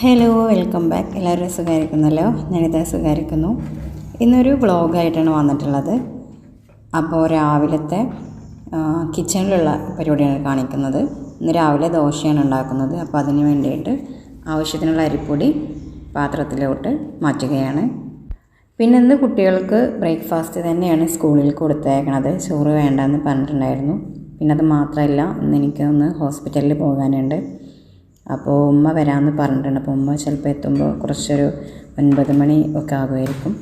Hello, welcome back. എല്ലാവരും സുഖമായിരിക്കുന്നല്ലോ. ഞാനിതാ സുഖമായിരിക്കുന്നു. ഇന്നൊരു വ്ളോഗായിട്ടാണ് വന്നിട്ടുള്ളത്. അപ്പോൾ രാവിലത്തെ കിച്ചണിലുള്ള പരിപാടിയാണ് കാണിക്കുന്നത്. ഇന്ന് രാവിലെ ദോശയാണ് ഉണ്ടാക്കുന്നത്. അപ്പോൾ അതിന് വേണ്ടിയിട്ട് ആവശ്യത്തിനുള്ള അരിപ്പൊടി പാത്രത്തിലോട്ട് മാറ്റുകയാണ്. പിന്നെ ഇന്ന് കുട്ടികൾക്ക് ബ്രേക്ക്ഫാസ്റ്റ് തന്നെയാണ് സ്കൂളിൽ കൊടുത്തേക്കണത്. ചോറ് വേണ്ടെന്ന് പറഞ്ഞിട്ടുണ്ടായിരുന്നു. പിന്നെ അത് മാത്രമല്ല, ഇന്ന് എനിക്കൊന്ന് ഹോസ്പിറ്റലിൽ പോകാനുണ്ട്. അപ്പോൾ ഉമ്മ വരാമെന്ന് പറഞ്ഞിട്ടുണ്ട്. അപ്പോൾ ഉമ്മ ചിലപ്പോൾ എത്തുമ്പോൾ കുറച്ചൊരു 9 മണി ഒക്കെ ആകുമായിരിക്കും.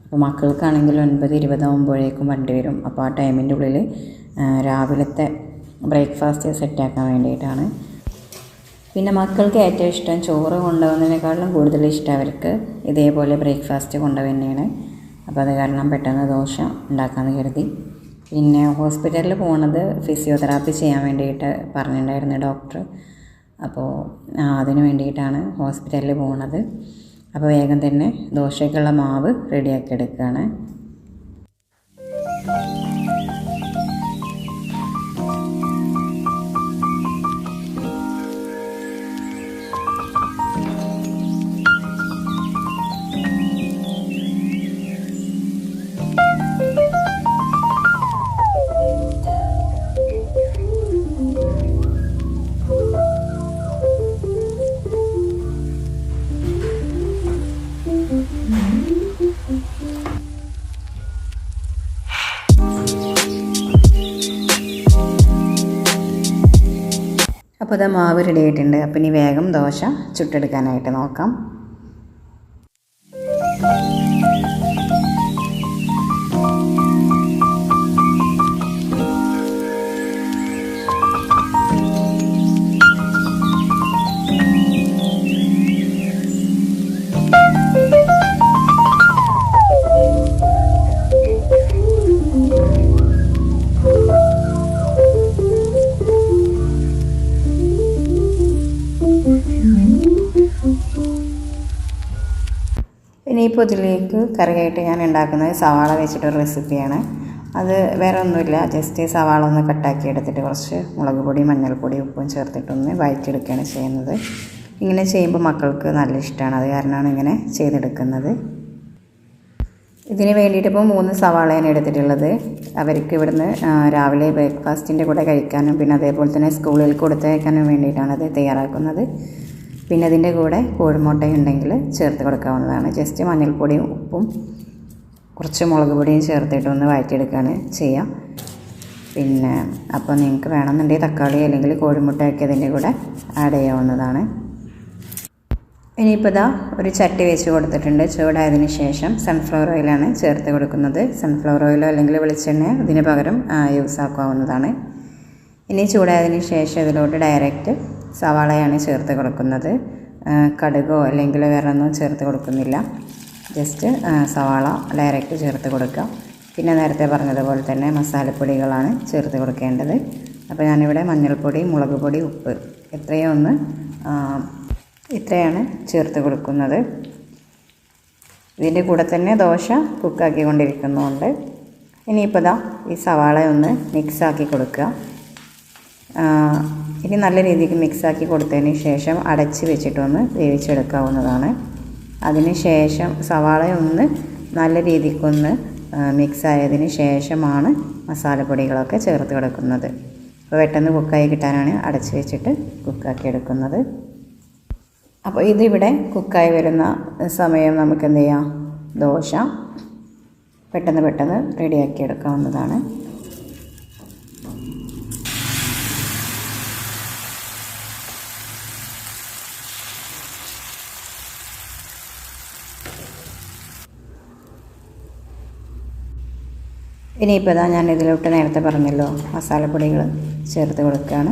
അപ്പോൾ മക്കൾക്കാണെങ്കിൽ 9:20 ആകുമ്പോഴേക്കും വണ്ടി വരും. അപ്പോൾ ആ ടൈമിൻ്റെ ഉള്ളിൽ രാവിലത്തെ ബ്രേക്ക്ഫാസ്റ്റ് സെറ്റാക്കാൻ വേണ്ടിയിട്ടാണ്. പിന്നെ മക്കൾക്ക് ഏറ്റവും ഇഷ്ടം ചോറ് കൊണ്ടുപോകുന്നതിനേക്കാളും കൂടുതൽ ഇഷ്ടം അവർക്ക് ഇതേപോലെ ബ്രേക്ക്ഫാസ്റ്റ് കൊണ്ടുപോകുന്നതാണ്. അപ്പോൾ അത് കാരണം പെട്ടെന്ന് ദോശ ഉണ്ടാക്കാമെന്ന് കരുതി. പിന്നെ ഹോസ്പിറ്റലിൽ പോകുന്നത് ഫിസിയോതെറാപ്പി ചെയ്യാൻ വേണ്ടിയിട്ട് പറഞ്ഞിട്ടുണ്ടായിരുന്നു ഡോക്ടർ. അപ്പോൾ അതിന് വേണ്ടിയിട്ടാണ് ഹോസ്പിറ്റലിൽ പോകുന്നത്. അപ്പോൾ വേഗം തന്നെ ദോശയ്ക്കുള്ള മാവ് റെഡിയാക്കി എടുക്കുകയാണ്. അപ്പോൾ അത് മാവ് റെഡി ആയിട്ടുണ്ട്. അപ്പോൾ ഇനി വേഗം ദോശ ചുട്ടെടുക്കാനായിട്ട് നോക്കാം. ഇനിയിപ്പോൾ ഇതിലേക്ക് കറിയായിട്ട് ഞാൻ ഉണ്ടാക്കുന്നത് സവാള വെച്ചിട്ടൊരു റെസിപ്പിയാണ്. അത് വേറെ ഒന്നുമില്ല, ജസ്റ്റ് സവാള ഒന്ന് കട്ടാക്കി എടുത്തിട്ട് കുറച്ച് മുളക് പൊടി, മഞ്ഞൾപ്പൊടി, ഉപ്പും ചേർത്തിട്ടൊന്ന് വഴറ്റിയെടുക്കുകയാണ് ചെയ്യുന്നത്. ഇങ്ങനെ ചെയ്യുമ്പോൾ മക്കൾക്ക് നല്ല ഇഷ്ടമാണ്. അത് കാരണമാണ് ഇങ്ങനെ ചെയ്തെടുക്കുന്നത്. ഇതിന് വേണ്ടിയിട്ട് ഇപ്പോൾ 3 സവാളയാണ് എടുത്തിട്ടുള്ളത്. അവർക്ക് ഇവിടുന്ന് രാവിലെ ബ്രേക്ക്ഫാസ്റ്റിൻ്റെ കൂടെ കഴിക്കാനും പിന്നെ അതേപോലെ തന്നെ സ്കൂളിൽ കൊടുത്തയക്കാനും വേണ്ടിയിട്ടാണ് അത് തയ്യാറാക്കുന്നത്. പിന്നെ അതിൻ്റെ കൂടെ കോഴിമുട്ടയുണ്ടെങ്കിൽ ചേർത്ത് കൊടുക്കാവുന്നതാണ്. ജസ്റ്റ് മഞ്ഞൾപ്പൊടിയും ഉപ്പും കുറച്ച് മുളക് പൊടിയും ചേർത്തിട്ടൊന്ന് വഴറ്റിയെടുക്കുകയാണ് ചെയ്യുക. പിന്നെ അപ്പോൾ നിങ്ങൾക്ക് വേണമെന്നുണ്ടെങ്കിൽ തക്കാളി അല്ലെങ്കിൽ കോഴിമുട്ടയൊക്കെ അതിൻ്റെ കൂടെ ആഡ് ചെയ്യാവുന്നതാണ്. ഇനിയിപ്പോൾ ഇതാ ഒരു ചട്ടി വെച്ച് കൊടുത്തിട്ടുണ്ട്. ചൂടായതിന് ശേഷം സൺഫ്ലവർ ഓയിലാണ് ചേർത്ത് കൊടുക്കുന്നത്. സൺഫ്ലവർ ഓയിലോ അല്ലെങ്കിൽ വെളിച്ചെണ്ണ ഇതിന് പകരം യൂസ് ആക്കാവുന്നതാണ്. ഇനി ചൂടായതിന് ശേഷം ഇതിലോട്ട് ഡയറക്റ്റ് സവാളയാണ് ചേർത്ത് കൊടുക്കുന്നത്. കടുകോ അല്ലെങ്കിൽ വേറെ ഒന്നും ചേർത്ത് കൊടുക്കുന്നില്ല. ജസ്റ്റ് സവാള ഡയറക്റ്റ് ചേർത്ത് കൊടുക്കുക. പിന്നെ നേരത്തെ പറഞ്ഞതുപോലെ തന്നെ മസാലപ്പൊടികളാണ് ചേർത്ത് കൊടുക്കേണ്ടത്. അപ്പോൾ ഞാനിവിടെ മഞ്ഞൾപ്പൊടി, മുളക് പൊടി, ഉപ്പ് ഇത്രയാണ് ചേർത്ത് കൊടുക്കുന്നത്. ഇതിൻ്റെ കൂടെ തന്നെ ദോശ കുക്കാക്കിക്കൊണ്ടിരിക്കുന്നുണ്ട്. ഇനിയിപ്പോൾ ദാ ഈ സവാള ഒന്ന് മിക്സാക്കി കൊടുക്കുക. ഇനി നല്ല രീതിക്ക് മിക്സാക്കി കൊടുത്തതിന് ശേഷം അടച്ച് വെച്ചിട്ടൊന്ന് വേവിച്ചെടുക്കാവുന്നതാണ്. അതിന് ശേഷം സവാളയൊന്ന് നല്ല രീതിക്കൊന്ന് മിക്സായതിന് ശേഷമാണ് മസാലപ്പൊടികളൊക്കെ ചേർത്ത് കൊടുക്കുന്നത്. അപ്പോൾ പെട്ടെന്ന് കുക്കായി കിട്ടാനാണ് അടച്ച് വെച്ചിട്ട് കുക്കാക്കി എടുക്കുന്നത്. അപ്പോൾ ഇതിവിടെ കുക്കായി വരുന്ന സമയം നമുക്ക് എന്ത് ചെയ്യാം, ദോശ പെട്ടെന്ന് റെഡിയാക്കി എടുക്കാവുന്നതാണ്. ഇനിയിപ്പോൾ ഇതാ ഞാൻ ഇതിലോട്ട് നേരത്തെ പറഞ്ഞല്ലോ മസാലപ്പൊടികൾ ചേർത്ത് കൊടുക്കുകയാണ്.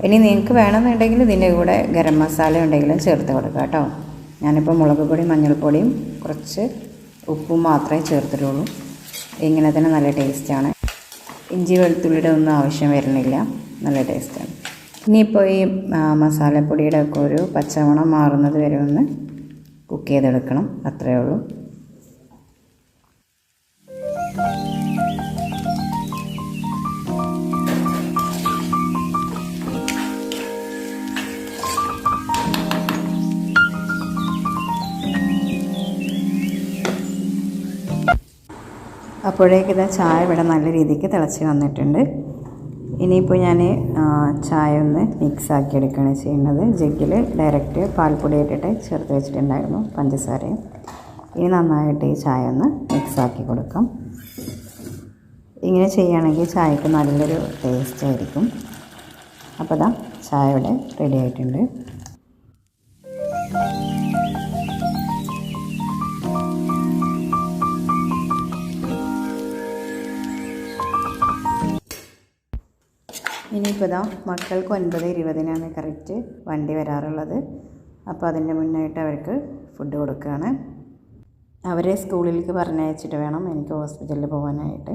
ഇനി നിങ്ങൾക്ക് വേണമെന്നുണ്ടെങ്കിൽ ഇതിൻ്റെ കൂടെ ഗരം മസാല ഉണ്ടെങ്കിലും ചേർത്ത് കൊടുക്കുക കേട്ടോ. ഞാനിപ്പോൾ മുളക് പൊടി, മഞ്ഞൾപ്പൊടിയും കുറച്ച് ഉപ്പും മാത്രമേ ചേർത്തിട്ടുള്ളൂ. ഇങ്ങനെ തന്നെ നല്ല ടേസ്റ്റാണ്. ഇഞ്ചി വെളുത്തുള്ളിയുടെ ഒന്നും ആവശ്യം വരുന്നില്ല, നല്ല ടേസ്റ്റാണ്. ഇനിയിപ്പോൾ ഈ മസാലപ്പൊടിയുടെ ഒക്കെ ഒരു പച്ചമണം മാറുന്നത് വരെ ഒന്ന് കുക്ക് ചെയ്തെടുക്കണം, അത്രയേ ഉള്ളൂ. അപ്പോഴേക്കും ഇതാ ചായ ഇവിടെ നല്ല രീതിക്ക് തിളച്ച് വന്നിട്ടുണ്ട്. ഇനിയിപ്പോൾ ഞാൻ ചായ ഒന്ന് മിക്സാക്കി എടുക്കുകയാണ് ചെയ്യുന്നത്. ജഗ്ഗിൽ ഡയറക്റ്റ് പാൽപ്പൊടി ഇട്ടിട്ട് ചേർത്ത് വെച്ചിട്ടുണ്ടായിരുന്നു പഞ്ചസാരയും. ഇനി നന്നായിട്ട് ഈ ചായ ഒന്ന് മിക്സാക്കി കൊടുക്കാം. ഇങ്ങനെ ചെയ്യുകയാണെങ്കിൽ ചായക്ക് നല്ലൊരു ടേസ്റ്റ് ആയിരിക്കും. അപ്പോൾ ഇതാ ചായ ഇവിടെ റെഡി ആയിട്ടുണ്ട്. ഇനിയിപ്പോൾ ഇതാ മക്കൾക്ക് 9:20 കറക്റ്റ് വണ്ടി വരാറുള്ളത്. അപ്പോൾ അതിൻ്റെ മുന്നായിട്ട് അവർക്ക് ഫുഡ് കൊടുക്കുകയാണ്. അവരെ സ്കൂളിലേക്ക് പറഞ്ഞയച്ചിട്ട് വേണം എനിക്ക് ഹോസ്പിറ്റലിൽ പോകാനായിട്ട്.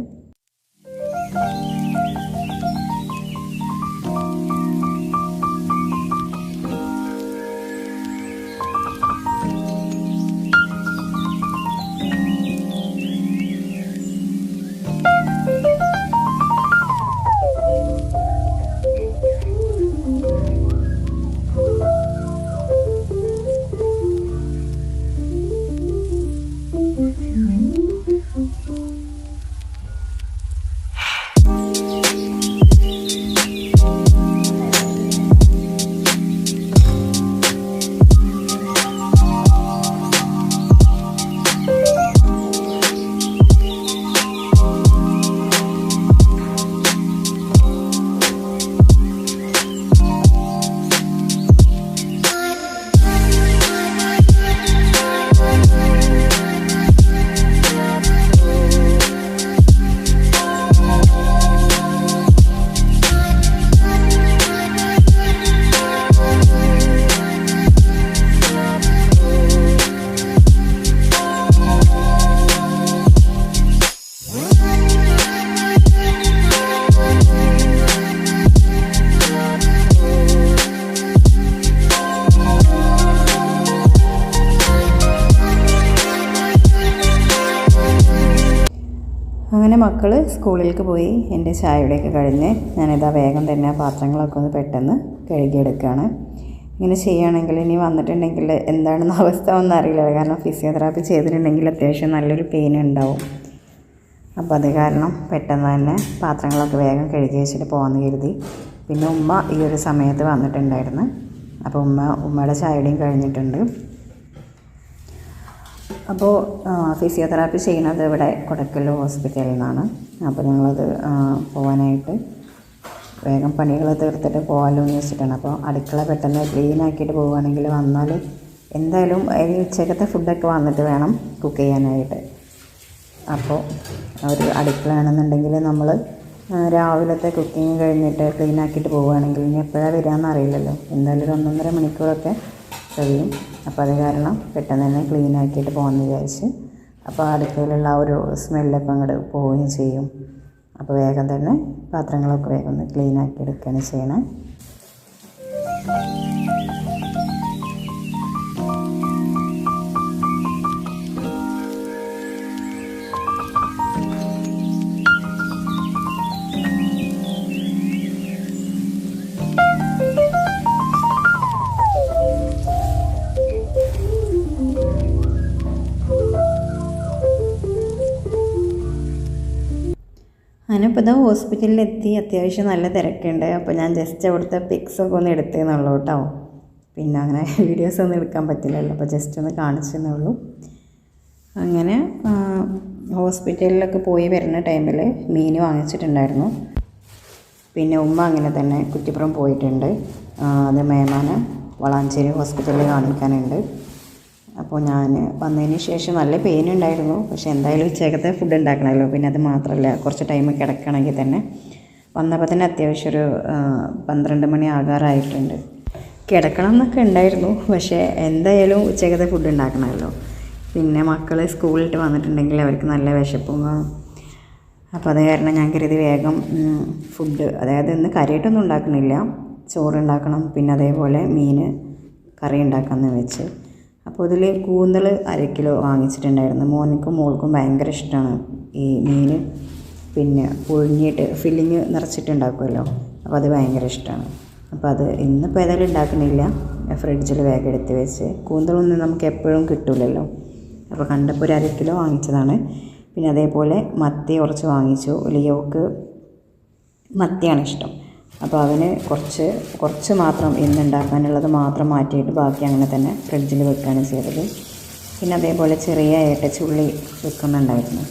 അങ്ങനെ മക്കൾ സ്കൂളിലേക്ക് പോയി. എൻ്റെ ചായയുടെയൊക്കെ കഴിഞ്ഞ് ഞാനിതാ വേഗം തന്നെ പാത്രങ്ങളൊക്കെ ഒന്ന് പെട്ടെന്ന് കഴുകിയെടുക്കുകയാണ്. ഇങ്ങനെ ചെയ്യുകയാണെങ്കിൽ ഇനി വന്നിട്ടുണ്ടെങ്കിൽ എന്താണെന്ന് അവസ്ഥ ഒന്നും അറിയില്ല. കാരണം ഫിസിയോതെറാപ്പി ചെയ്തിട്ടുണ്ടെങ്കിൽ അത്യാവശ്യം നല്ലൊരു പെയിൻ ഉണ്ടാവും. അപ്പോൾ അത് കാരണം പെട്ടെന്ന് തന്നെ പാത്രങ്ങളൊക്കെ വേഗം കഴുകി വെച്ചിട്ട് പോകാമെന്ന് കരുതി. പിന്നെ ഉമ്മ ഈ ഒരു സമയത്ത് വന്നിട്ടുണ്ടായിരുന്നു. അപ്പോൾ ഉമ്മയുടെ ചായയുടെയും കഴിഞ്ഞിട്ടുണ്ട്. അപ്പോൾ ഫിസിയോതെറാപ്പി ചെയ്യുന്നത് ഇവിടെ കൊടക്കൽ ഹോസ്പിറ്റലിൽ നിന്നാണ്. അപ്പോൾ ഞങ്ങളത് പോകാനായിട്ട് വേഗം പണികൾ തീർത്തിട്ട് പോകാമല്ലോ എന്ന് വെച്ചിട്ടാണ്. അപ്പോൾ അടുക്കള പെട്ടെന്ന് ക്ലീൻ ആക്കിയിട്ട് പോവുകയാണെങ്കിൽ വന്നാൽ എന്തായാലും ഉച്ചക്കത്തെ ഫുഡൊക്കെ വന്നിട്ട് വേണം കുക്ക് ചെയ്യാനായിട്ട്. അപ്പോൾ ഒരു അടുക്കളയാണെന്നുണ്ടെങ്കിൽ നമ്മൾ രാവിലത്തെ കുക്കിങ് കഴിഞ്ഞിട്ട് ക്ലീൻ ആക്കിയിട്ട് പോവുകയാണെങ്കിൽ ഇനി എപ്പോഴാണ് വരികയെന്ന് അറിയില്ലല്ലോ. എന്തായാലും ഒരു 1.5 മണിക്കൂറൊക്കെ കഴിയും. അപ്പോൾ അത് കാരണം പെട്ടെന്ന് തന്നെ ക്ലീൻ ആക്കിയിട്ട് പോകാമെന്ന് വിചാരിച്ച്. അപ്പോൾ അടുക്കളയിലുള്ള ആ ഒരു സ്മെല്ലൊക്കെ അങ്ങോട്ട് പോവുകയും ചെയ്യും. അപ്പോൾ വേഗം തന്നെ പാത്രങ്ങളൊക്കെ വേഗം ഒന്ന് ക്ലീൻ ആക്കി എടുക്കുകയാണ് ചെയ്യണേ. ഞാനിപ്പോൾ ഇതാ ഹോസ്പിറ്റലിലെത്തി. അത്യാവശ്യം നല്ല തിരക്കുണ്ട്. അപ്പോൾ ഞാൻ ജസ്റ്റ് അവിടുത്തെ പിക്സൊക്കെ ഒന്ന് എടുത്തതെന്നുള്ളൂ കേട്ടോ. പിന്നെ അങ്ങനെ വീഡിയോസൊന്നും എടുക്കാൻ പറ്റില്ലല്ലോ. അപ്പോൾ ജസ്റ്റ് ഒന്ന് കാണിച്ചെന്നേ ഉള്ളൂ. അങ്ങനെ ഹോസ്പിറ്റലിലൊക്കെ പോയി വരുന്ന ടൈമിൽ മീൻ വാങ്ങിച്ചിട്ടുണ്ടായിരുന്നു. പിന്നെ ഉമ്മ അങ്ങനെ തന്നെ കുറ്റിപ്പുറം പോയിട്ടുണ്ട്. അത് മേമാനെ വളാഞ്ചേരി ഹോസ്പിറ്റലിൽ കാണിക്കാനുണ്ട്. അപ്പോൾ ഞാൻ വന്നതിന് ശേഷം നല്ല പെയിൻ ഉണ്ടായിരുന്നു. പക്ഷേ എന്തായാലും ഉച്ചക്കത്തെ ഫുഡ് ഉണ്ടാക്കണമല്ലോ. പിന്നെ അത് മാത്രമല്ല കുറച്ച് ടൈം കിടക്കണമെങ്കിൽ തന്നെ വന്നപ്പോൾ തന്നെ അത്യാവശ്യം ഒരു 12 മണി ആകാറായിട്ടുണ്ട്. കിടക്കണം എന്നൊക്കെ ഉണ്ടായിരുന്നു. പക്ഷേ എന്തായാലും ഉച്ചക്കത്തെ ഫുഡ് ഉണ്ടാക്കണമല്ലോ. പിന്നെ മക്കൾ സ്കൂളിലിട്ട് വന്നിട്ടുണ്ടെങ്കിൽ അവർക്ക് നല്ല വിശപ്പും കാണും. അപ്പോൾ അത് കാരണം ഞാൻ കരുതി വേഗം ഫുഡ്, അതായത് ഇന്ന് കറിയായിട്ടൊന്നും ഉണ്ടാക്കണില്ല, ചോറുണ്ടാക്കണം, പിന്നെ അതേപോലെ മീൻ കറി ഉണ്ടാക്കാമെന്ന് വെച്ച്. അപ്പോൾ ഇതിൽ കൂന്തൽ 1/2 കിലോ വാങ്ങിച്ചിട്ടുണ്ടായിരുന്നു. മോനിക്കും മോൾക്കും ഭയങ്കര ഇഷ്ടമാണ് ഈ മീൻ. പിന്നെ പുഴുങ്ങിയിട്ട് ഫില്ലിങ് നിറച്ചിട്ടുണ്ടാക്കുമല്ലോ, അപ്പോൾ അത് ഭയങ്കര ഇഷ്ടമാണ്. അപ്പോൾ അത് ഇന്നിപ്പോൾ ഏതായാലും ഉണ്ടാക്കണില്ല, ഫ്രിഡ്ജിൽ വേഗം എടുത്ത് വെച്ച്. കൂന്തളൊന്നും നമുക്ക് എപ്പോഴും കിട്ടില്ലല്ലോ. അപ്പോൾ കണ്ടപ്പോൾ 1/2 കിലോ വാങ്ങിച്ചതാണ്. പിന്നെ അതേപോലെ മത്തി കുറച്ച് വാങ്ങിച്ചു. ലിയോക്ക് മത്തിയാണ് ഇഷ്ടം. അപ്പോൾ അവന് കുറച്ച് മാത്രം ഇന്നുണ്ടാക്കാനുള്ളത് മാത്രം മാറ്റിയിട്ട് ബാക്കി അങ്ങനെ തന്നെ ഫ്രിഡ്ജിൽ വെക്കുകയാണ് ചെയ്തത്. പിന്നെ അതേപോലെ ചെറിയ ഏട്ടച്ചുള്ളി വെക്കുന്നുണ്ടായിരുന്നു.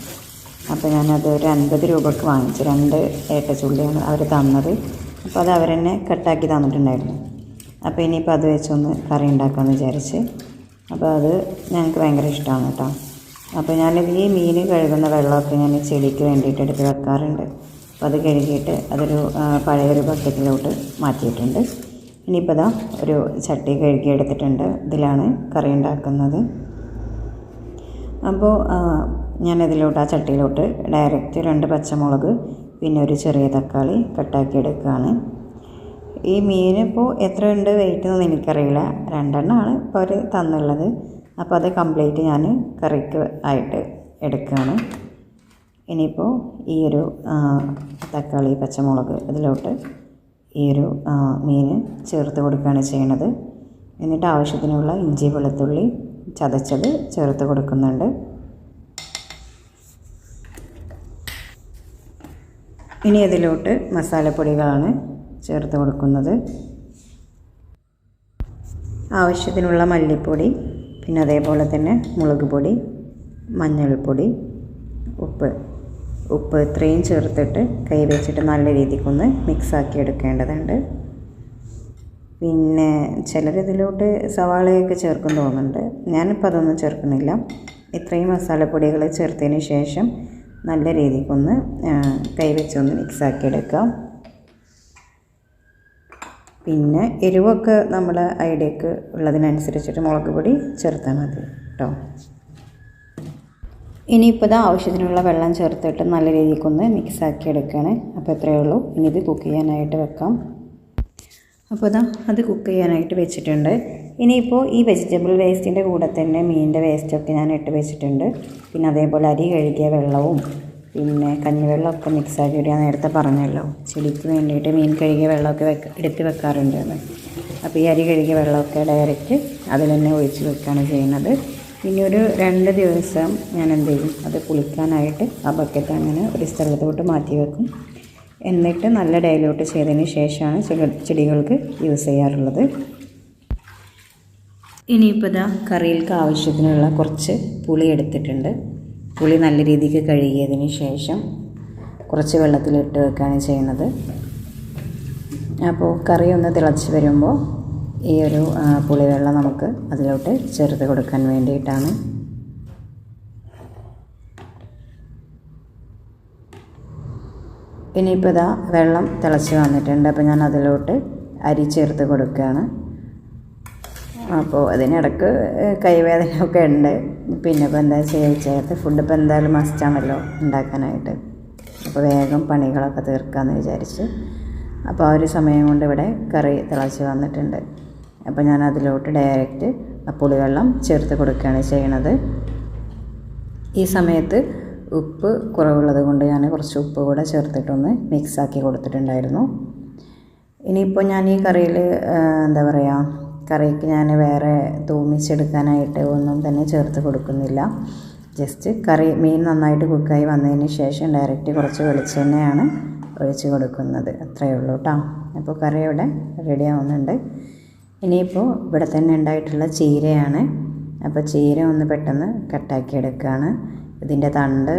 അപ്പോൾ ഞാനത് ഒരു 50 രൂപയ്ക്ക് വാങ്ങിച്ചു. 2 ഏട്ടച്ചുള്ളിയാണ് അവർ തന്നത്. അപ്പോൾ അത് അവർ തന്നെ കട്ടാക്കി തന്നിട്ടുണ്ടായിരുന്നു. അപ്പോൾ ഇനിയിപ്പോൾ അത് വെച്ചൊന്ന് കറി ഉണ്ടാക്കാമെന്ന് വിചാരിച്ച്. അപ്പോൾ അത് ഞങ്ങൾക്ക് ഭയങ്കര ഇഷ്ടമാണ് കേട്ടോ. അപ്പോൾ ഞാനിത് ഈ മീൻ കഴുകുന്ന വെള്ളമൊക്കെ ഞാൻ ചെടിക്ക് വേണ്ടിയിട്ട് എടുത്ത് വെക്കാറുണ്ട്. അപ്പോൾ അത് കഴുകിയിട്ട് അതൊരു പഴയൊരു ബക്കറ്റിലോട്ട് മാറ്റിയിട്ടുണ്ട്. ഇനിയിപ്പോൾ ഇതാ ഒരു ചട്ടി കഴുകി എടുത്തിട്ടുണ്ട്. ഇതിലാണ് കറി ഉണ്ടാക്കുന്നത്. അപ്പോൾ ഞാനതിലോട്ട് ആ ചട്ടിയിലോട്ട് ഡയറക്റ്റ് 2 പച്ചമുളക് പിന്നെ ഒരു ചെറിയ തക്കാളി കട്ടാക്കി എടുക്കുകയാണ്. ഈ മീനിപ്പോൾ എത്രയുണ്ട് വെയിറ്റ് എന്നൊന്നും എനിക്കറിയില്ല. 2 എണ്ണമാണ് ഇപ്പോൾ അവർ തന്നുള്ളത്. അപ്പോൾ അത് കംപ്ലീറ്റ് ഞാൻ കറിക്ക് ആയിട്ട് എടുക്കുകയാണ്. ഇനിയിപ്പോൾ ഈ ഒരു തക്കാളി പച്ചമുളക് ഇതിലോട്ട് ഈ ഒരു മീൻ ചേർത്ത് കൊടുക്കുകയാണ് ചെയ്യണത്. എന്നിട്ട് ആവശ്യത്തിനുള്ള ഇഞ്ചി വെളുത്തുള്ളി ചതച്ചത് ചേർത്ത് കൊടുക്കുന്നുണ്ട്. ഇനി ഇതിലോട്ട് മസാലപ്പൊടികളാണ് ചേർത്ത് കൊടുക്കുന്നത്. ആവശ്യത്തിനുള്ള മല്ലിപ്പൊടി, പിന്നെ അതേപോലെ തന്നെ മുളക് പൊടി, മഞ്ഞൾപ്പൊടി, ഉപ്പ് ഇത്രയും ചേർത്തിട്ട് കൈ വെച്ചിട്ട് നല്ല രീതിക്കൊന്ന് മിക്സാക്കി എടുക്കേണ്ടതുണ്ട്. പിന്നെ ചിലരിതിലോട്ട് സവാളയൊക്കെ ചേർക്കും തോന്നുന്നുണ്ട്. ഞാനിപ്പോൾ അതൊന്നും ചേർക്കുന്നില്ല. ഇത്രയും മസാലപ്പൊടികൾ ചേർത്തതിന് ശേഷം നല്ല രീതിക്കൊന്ന് കൈ വെച്ചൊന്ന് മിക്സാക്കി എടുക്കാം. പിന്നെ എരിവൊക്കെ നമ്മുടെ ഐഡിയക്ക് ഉള്ളതിനനുസരിച്ചിട്ട് മുളക് പൊടി ചേർത്താൽ മതി കേട്ടോ. ഇനിയിപ്പോൾ ഇത് ആവശ്യത്തിനുള്ള വെള്ളം ചേർത്തിട്ട് നല്ല രീതിക്കൊന്ന് മിക്സാക്കി എടുക്കുകയാണ്. അപ്പോൾ ഇത്രയേ ഉള്ളൂ. ഇനി ഇത് കുക്ക് ചെയ്യാനായിട്ട് വെക്കാം. അപ്പോൾ അത് കുക്ക് ചെയ്യാനായിട്ട് വെച്ചിട്ടുണ്ട്. ഇനിയിപ്പോൾ ഈ വെജിറ്റബിൾ വേസ്റ്റിൻ്റെ കൂടെ തന്നെ മീനിൻ്റെ വേസ്റ്റൊക്കെ ഞാൻ ഇട്ട് വെച്ചിട്ടുണ്ട്. പിന്നെ അതേപോലെ അരി കഴുകിയ വെള്ളവും പിന്നെ കഞ്ഞിവെള്ളമൊക്കെ മിക്സാക്കിയിട്ട് ഞാൻ നേരത്തെ പറഞ്ഞല്ലോ ചെടിക്ക് വേണ്ടിയിട്ട് മീൻ കഴുകിയ വെള്ളമൊക്കെ എടുത്ത് വെക്കാറുണ്ട്. അപ്പോൾ ഈ അരി കഴുകിയ വെള്ളമൊക്കെ ഡയറക്റ്റ് അതിൽ തന്നെ ഒഴിച്ച് വെക്കുകയാണ് ചെയ്യുന്നത്. പിന്നെ ഒരു 2 ദിവസം ഞാൻ എന്ത് ചെയ്യും, അത് കുളിക്കാനായിട്ട് ആ ബക്കറ്റ് അങ്ങനെ ഒരു സ്ഥലത്തോട്ട് മാറ്റി വെക്കും. എന്നിട്ട് നല്ല ഡൈല്യൂട്ട് ചെയ്തതിന് ശേഷമാണ് ചെടികൾക്ക് യൂസ് ചെയ്യാറുള്ളത്. ഇനിയിപ്പോൾ കറിയിലേക്ക് ആവശ്യത്തിനുള്ള കുറച്ച് പുളി എടുത്തിട്ടുണ്ട്. പുളി നല്ല രീതിക്ക് കഴുകിയതിന് ശേഷം കുറച്ച് വെള്ളത്തിലിട്ട് വെക്കുകയാണ് ചെയ്യുന്നത്. അപ്പോൾ കറി ഒന്ന് തിളച്ച് വരുമ്പോൾ ഈ ഒരു പുളിവെള്ളം നമുക്ക് അതിലോട്ട് ചേർത്ത് കൊടുക്കാൻ വേണ്ടിയിട്ടാണ്. ഇനിയിപ്പോൾ വെള്ളം തിളച്ച് വന്നിട്ടുണ്ട്. അപ്പോൾ ഞാൻ അതിലോട്ട് അരി ചേർത്ത് കൊടുക്കുകയാണ്. അപ്പോൾ അതിനിടക്ക് കൈവേദനയൊക്കെ ഉണ്ട്. പിന്നെ ഇപ്പോൾ എന്താ ചേർത്ത് ഫുഡ് ഇപ്പോൾ എന്തായാലും മസ്റ്റാണല്ലോ ഉണ്ടാക്കാനായിട്ട്. അപ്പോൾ വേഗം പണികളൊക്കെ തീർക്കാമെന്ന് വിചാരിച്ച് അപ്പോൾ ആ ഒരു സമയം കൊണ്ട് ഇവിടെ കറി തിളച്ച് വന്നിട്ടുണ്ട്. അപ്പോൾ ഞാൻ അതിലോട്ട് ഡയറക്റ്റ് പുളിവെള്ളം ചേർത്ത് കൊടുക്കുകയാണ് ചെയ്യണത്. ഈ സമയത്ത് ഉപ്പ് കുറവുള്ളത് കൊണ്ട് ഞാൻ കുറച്ച് ഉപ്പ് കൂടെ ചേർത്തിട്ടൊന്ന് മിക്സാക്കി കൊടുത്തിട്ടുണ്ടായിരുന്നു. ഇനിയിപ്പോൾ ഞാൻ ഈ കറിയിൽ എന്താ പറയുക, കറിക്ക് ഞാൻ വേറെ തൂമിച്ചെടുക്കാനായിട്ട് ഒന്നും തന്നെ ചേർത്ത് കൊടുക്കുന്നില്ല. ജസ്റ്റ് മീൻ നന്നായിട്ട് കുക്കായി വന്നതിന് ശേഷം ഡയറക്റ്റ് കുറച്ച് വെളിച്ചെണ്ണയാണ് ഒഴിച്ച് കൊടുക്കുന്നത്. അത്രയേ ഉള്ളൂ കേട്ടോ. അപ്പോൾ കറി ഇവിടെ റെഡി ആവുന്നുണ്ട്. ഇനിയിപ്പോൾ ഇവിടെ തന്നെ ഉണ്ടായിട്ടുള്ള ചീരയാണ്. അപ്പോൾ ചീര ഒന്ന് പെട്ടെന്ന് കട്ടാക്കി എടുക്കുകയാണ്. ഇതിൻ്റെ തണ്ട്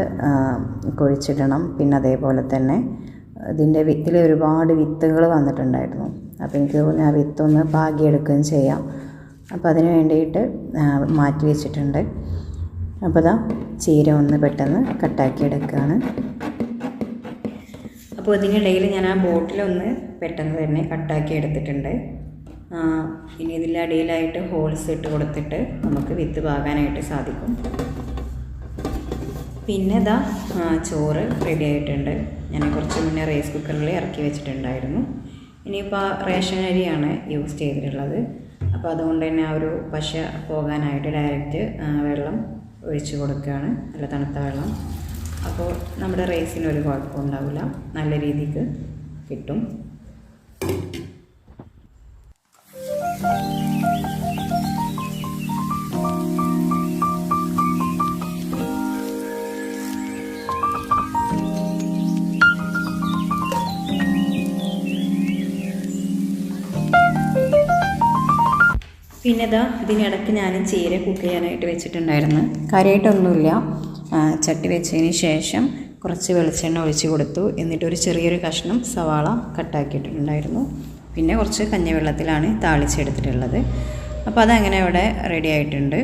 കുഴിച്ചിടണം. പിന്നെ അതേപോലെ തന്നെ ഇതിൽ ഒരുപാട് വിത്തുകൾ വന്നിട്ടുണ്ടായിരുന്നു. അപ്പോൾ എനിക്ക് തോന്നി ആ വിത്തൊന്ന് പാകിയെടുക്കുകയും ചെയ്യാം. അപ്പോൾ അതിന് വേണ്ടിയിട്ട് മാറ്റി വെച്ചിട്ടുണ്ട്. അപ്പോൾ ചീര ഒന്ന് പെട്ടെന്ന് കട്ടാക്കി എടുക്കുകയാണ്. അപ്പോൾ ഇതിനിടയിൽ ഞാൻ ആ ബോട്ടിലൊന്ന് പെട്ടെന്ന് തന്നെ കട്ടാക്കി എടുത്തിട്ടുണ്ട്. ഇനി ഇതിൻ്റെ അടിയിലായിട്ട് ഹോൾസ് ഇട്ട് കൊടുത്തിട്ട് നമുക്ക് വിത്ത് പാകാനായിട്ട് സാധിക്കും. പിന്നെ ചോറ് റെഡി ആയിട്ടുണ്ട്. ഞാൻ കുറച്ച് മുന്നേ റൈസ് കുക്കറിൽ ഇറക്കി വെച്ചിട്ടുണ്ടായിരുന്നു. ഇനിയിപ്പോൾ റേഷൻ അരിയാണ് യൂസ് ചെയ്തിട്ടുള്ളത്. അപ്പോൾ അതുകൊണ്ട് തന്നെ ആ ഒരു പശ പോകാനായിട്ട് ഡയറക്റ്റ് വെള്ളം ഒഴിച്ച് കൊടുക്കുകയാണ്, നല്ല തണുത്ത വെള്ളം. അപ്പോൾ നമ്മുടെ റൈസിന് ഒരു കുഴപ്പം ഉണ്ടാവില്ല, നല്ല രീതിക്ക് കിട്ടും. പിന്നെ ഇതാ ഇതിനിടയ്ക്ക് ഞാൻ ചീര കുക്ക് ചെയ്യാനായിട്ട് വെച്ചിട്ടുണ്ടായിരുന്നു. കാര്യമായിട്ടൊന്നുമില്ല. ചട്ടി വെച്ചതിന് ശേഷം കുറച്ച് വെളിച്ചെണ്ണ ഒഴിച്ച് കൊടുത്തു. എന്നിട്ടൊരു ചെറിയൊരു കഷ്ണം സവാള കട്ടാക്കിയിട്ടുണ്ടായിരുന്നു. പിന്നെ കുറച്ച് കഞ്ഞിവെള്ളത്തിലാണ് താളിച്ചെടുത്തിട്ടുള്ളത്. അപ്പോൾ അതങ്ങനെ അവിടെ റെഡി ആയിട്ടുണ്ട്.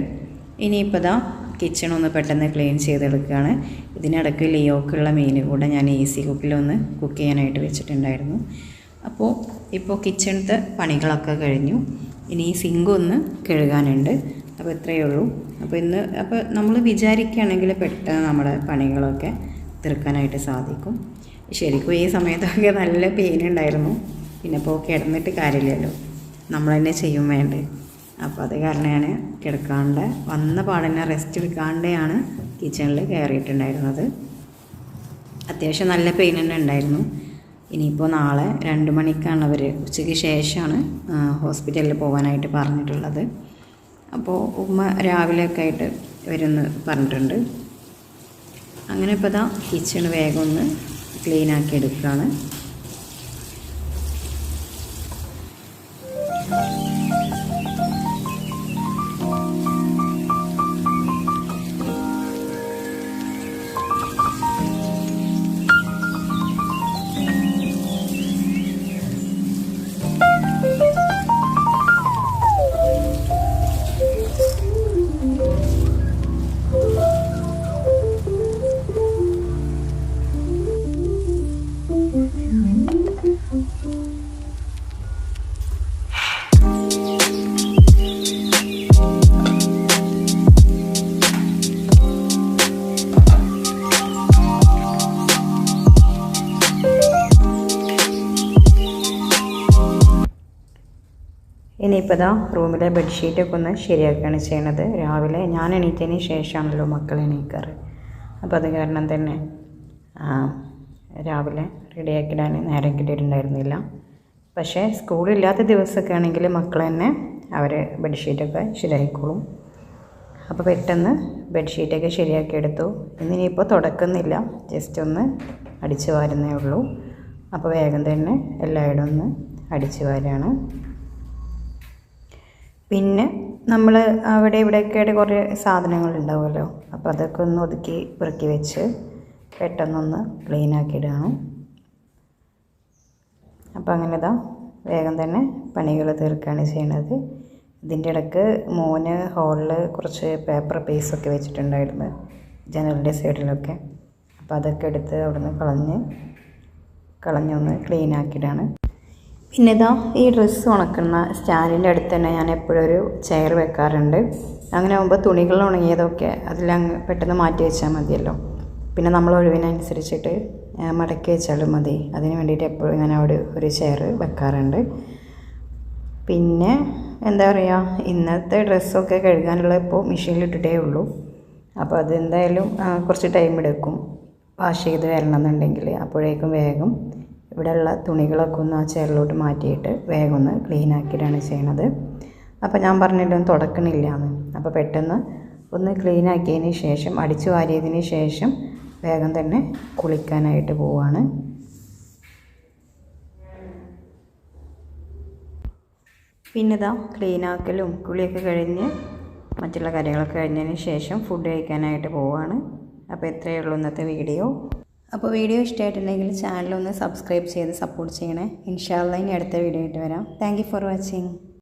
ഇനിയിപ്പോൾ ഇതാ കിച്ചണൊന്ന് പെട്ടെന്ന് ക്ലീൻ ചെയ്തെടുക്കുകയാണ്. ഇതിനിടയ്ക്ക് ലിയോക്കുള്ള മീൻ കൂടെ ഞാൻ ഈസി കുക്കിലൊന്ന് കുക്ക് ചെയ്യാനായിട്ട് വെച്ചിട്ടുണ്ടായിരുന്നു. ഇപ്പോൾ കിച്ചണത്തെ പണികളൊക്കെ കഴിഞ്ഞു. ഇനി ഈ സിങ്കൊന്ന് കഴുകാനുണ്ട്. അപ്പോൾ ഇത്രയേ ഉള്ളൂ. അപ്പോൾ നമ്മൾ വിചാരിക്കുകയാണെങ്കിൽ പെട്ടെന്ന് നമ്മുടെ പണികളൊക്കെ തീർക്കാനായിട്ട് സാധിക്കും. ശരിക്കും ഈ സമയത്തൊക്കെ നല്ല പെയിൻ ഉണ്ടായിരുന്നു. പിന്നെ ഇപ്പോൾ കിടന്നിട്ട് കാര്യമില്ലല്ലോ, നമ്മൾ തന്നെ ചെയ്യും വേണ്ടേ. അപ്പോൾ അത് കാരണമാണ് കിടക്കാണ്ട് വന്ന പാടന്നെ റെസ്റ്റ് എടുക്കാണ്ടെയാണ് കിച്ചണിൽ കയറിയിട്ടുണ്ടായിരുന്നത്. അത്യാവശ്യം നല്ല പെയിൻ തന്നെ ഉണ്ടായിരുന്നു. ഇനിയിപ്പോൾ നാളെ 2 മണിക്കാണ് അവർ ഉച്ചയ്ക്ക് ശേഷമാണ് ഹോസ്പിറ്റലിൽ പോകാനായിട്ട് പറഞ്ഞിട്ടുള്ളത്. അപ്പോൾ ഉമ്മ രാവിലെയൊക്കെ ആയിട്ട് വരുമെന്ന് പറഞ്ഞിട്ടുണ്ട്. അങ്ങനെ ഇപ്പോൾ ഇതാ കിച്ചൺ വേഗം ഒന്ന് ക്ലീനാക്കി എടുക്കുകയാണ്. ഇനിയിപ്പോൾ ഇതാ റൂമിലെ ബെഡ്ഷീറ്റൊക്കെ ഒന്ന് ശരിയാക്കുകയാണ് ചെയ്യണത്. രാവിലെ ഞാൻ എണീറ്റതിന് ശേഷമാണല്ലോ മക്കൾ എണീക്കാറ്. അപ്പോൾ അത് കാരണം തന്നെ രാവിലെ റെഡിയാക്കിയിടാൻ നേരം കിട്ടിയിട്ടുണ്ടായിരുന്നില്ല. പക്ഷേ സ്കൂളില്ലാത്ത ദിവസമൊക്കെ ആണെങ്കിൽ മക്കൾ തന്നെ അവർ ബെഡ്ഷീറ്റൊക്കെ ശരിയായിക്കോളും. അപ്പോൾ പെട്ടെന്ന് ബെഡ്ഷീറ്റൊക്കെ ശരിയാക്കിയെടുത്തു. ഇന്നിനിയിപ്പോൾ തുടക്കുന്നില്ല, ജസ്റ്റ് ഒന്ന് അടിച്ചു വാരുന്നേ ഉള്ളൂ. അപ്പോൾ വേഗം തന്നെ എല്ലായിടും ഒന്ന് അടിച്ചു വാരുകയാണ്. പിന്നെ നമ്മൾ അവിടെ ഇവിടെയൊക്കെ ആയിട്ട് കുറേ സാധനങ്ങളുണ്ടാവുമല്ലോ, അപ്പോൾ അതൊക്കെ ഒന്ന് ഒതുക്കി പെറുക്കി വെച്ച് പെട്ടെന്നൊന്ന് ക്ലീനാക്കിയിടുകയാണ്. അപ്പോൾ അങ്ങനെ ഇതാ വേഗം തന്നെ പണികൾ തീർക്കുകയാണ് ചെയ്യണത്. ഇതിൻ്റെ ഇടയ്ക്ക് മോന് ഹോളിൽ കുറച്ച് പേപ്പർ പീസൊക്കെ വെച്ചിട്ടുണ്ടായിരുന്നു ജനലിൻ്റെ സൈഡിലൊക്കെ. അപ്പോൾ അതൊക്കെ എടുത്ത് അവിടെ നിന്ന് കളഞ്ഞൊന്ന് ക്ലീനാക്കിയിടാണ്. പിന്നെ ഇതാ ഈ ഡ്രസ്സ് ഉണക്കുന്ന സ്റ്റാൻഡിൻ്റെ അടുത്ത് തന്നെ ഞാൻ എപ്പോഴും ഒരു ചെയർ വെക്കാറുണ്ട്. അങ്ങനെ ആകുമ്പോൾ തുണികൾ ഉണങ്ങിയതൊക്കെ അതിലങ്ങ് പെട്ടെന്ന് മാറ്റി വെച്ചാൽ മതിയല്ലോ. പിന്നെ നമ്മൾ ഒഴിവിനനുസരിച്ചിട്ട് മടക്കി വെച്ചാലും മതി. അതിന് വേണ്ടിയിട്ട് എപ്പോഴും ഞാൻ അവിടെ ഒരു ചെയർ വെക്കാറുണ്ട്. പിന്നെ എന്താ പറയുക, ഇന്നത്തെ ഡ്രസ്സൊക്കെ കഴുകാനുള്ള ഇപ്പോൾ മെഷീനിലിട്ടിട്ടേ ഉള്ളൂ. അപ്പോൾ അതെന്തായാലും കുറച്ച് ടൈം എടുക്കും വാഷ് ചെയ്ത് വരണമെന്നുണ്ടെങ്കിൽ. അപ്പോഴേക്കും വേഗം ഇവിടെയുള്ള തുണികളൊക്കെ ഒന്ന് ആ ചെയറിലോട്ട് മാറ്റിയിട്ട് വേഗം ഒന്ന് ക്ലീനാക്കിയിട്ടാണ് ചെയ്യണത്. അപ്പോൾ ഞാൻ പറഞ്ഞിട്ടൊന്നും തുടക്കണില്ല എന്ന്. അപ്പോൾ പെട്ടെന്ന് ഒന്ന് ക്ലീനാക്കിയതിന് ശേഷം അടിച്ചു വാരിയതിന് ശേഷം വേഗം തന്നെ കുളിക്കാനായിട്ട് പോവുകയാണ്. പിന്നെ ഇതാ ക്ലീനാക്കലും കുളിയൊക്കെ കഴിഞ്ഞ് മറ്റുള്ള കാര്യങ്ങളൊക്കെ കഴിഞ്ഞതിന് ശേഷം ഫുഡ് കഴിക്കാനായിട്ട് പോവുകയാണ്. അപ്പോൾ ഇത്രയേ ഉള്ളൂ ഇന്നത്തെ വീഡിയോ. അപ്പോൾ വീഡിയോ ഇഷ്ടമായിട്ടുണ്ടെങ്കിൽ ചാനലൊന്ന് സബ്സ്ക്രൈബ് ചെയ്ത് സപ്പോർട്ട് ചെയ്യണേ. ഇൻഷാ അല്ലാഹ് ഇനി അടുത്ത വീഡിയോ ആയിട്ട് വരാം. Thank you for watching.